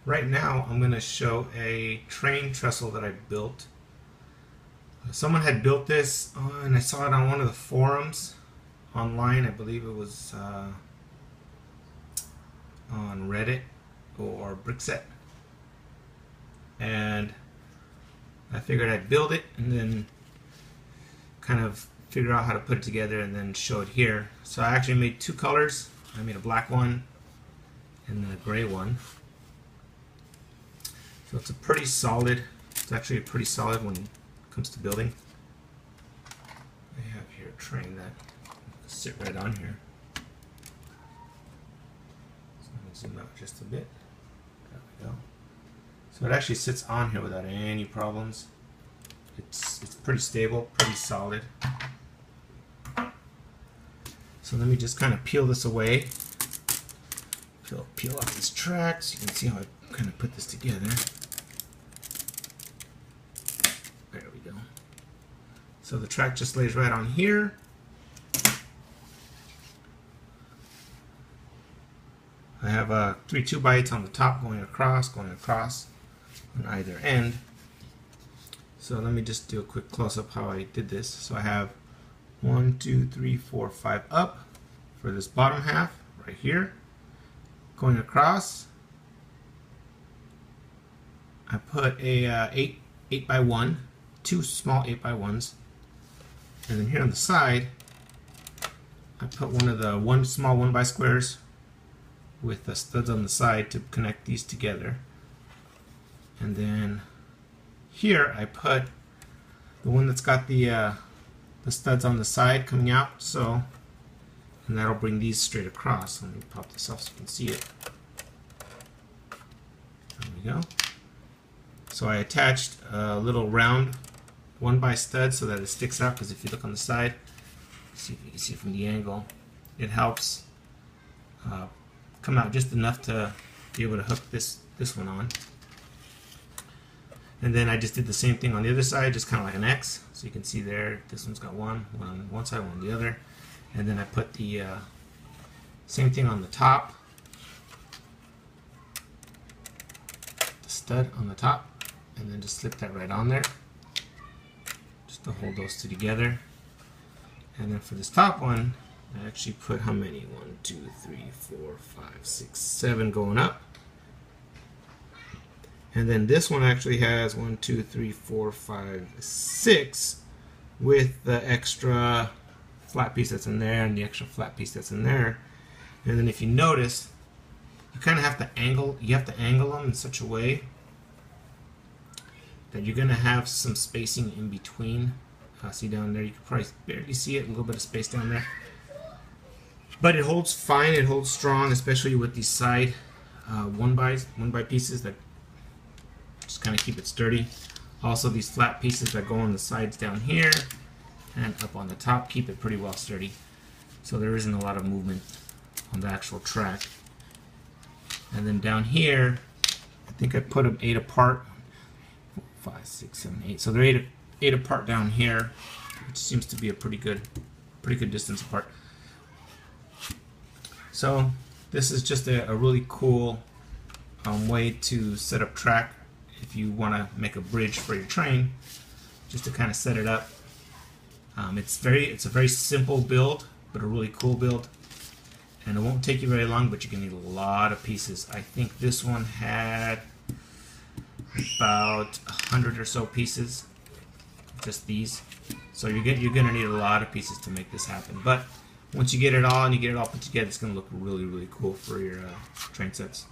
Right now I'm going to show a train trestle that I built. Someone had built this and I saw it on one of the forums online. I believe it was on Reddit or Brickset, and I figured I'd build it and then kind of figure out how to put it together and then show it here. So I actually made two colors. I made a black one and then a gray one. So it's it's actually a pretty solid when it comes to building. I have here a train that sit right on here. So let me zoom out just a bit. There we go. So it actually sits on here without any problems. It's pretty stable, pretty solid. So let me just kind of peel this away. Peel off this track so you can see how I kind of put this together. There we go. So the track just lays right on here. I have 3 2x8s on the top going across on either end. So let me just do a quick close-up how I did this. So I have 1, 2, 3, 4, 5 up for this bottom half right here. Going across, I put a 8x1, 2 small 8x1s, and then here on the side, I put one of the small 1x squares with the studs on the side to connect these together. And then here I put the one that's got the studs on the side coming out, and that'll bring these straight across. Let me pop this off so you can see it. There we go. So I attached a little round 1x stud so that it sticks out, because if you look on the side, see if you can see from the angle, it helps come out just enough to be able to hook this one on. And then I just did the same thing on the other side, just kind of like an X. So you can see there, this one's got one on one side, one on the other. And then I put the same thing on the top, the stud on the top, and then just slip that right on there, just to hold those two together. And then for this top one, I actually put how many? 1, 2, 3, 4, 5, 6, 7 going up. And then this one actually has 1, 2, 3, 4, 5, 6 with the extra flat piece that's in there and the extra flat piece that's in there. And then if you notice, you kind of have to angle them in such a way that you're going to have some spacing in between. See down there, you can probably barely see it, a little bit of space down there. But it holds fine, it holds strong, especially with these side 1x pieces that just kind of keep it sturdy. Also, these flat pieces that go on the sides down here and up on the top keep it pretty well sturdy. So there isn't a lot of movement on the actual track. And then down here, I think I put them 8 apart. 5, 6, 7, 8. So they're 8 apart down here, which seems to be a pretty good distance apart. So this is just a really cool way to set up track if you want to make a bridge for your train, just to kind of set it up. It's a very simple build, but a really cool build, and it won't take you very long, but you can need a lot of pieces. I think this one had about 100 or so pieces, just these. So you're gonna need a lot of pieces to make this happen. But once you get it all put together, it's gonna look really, really cool for your train sets.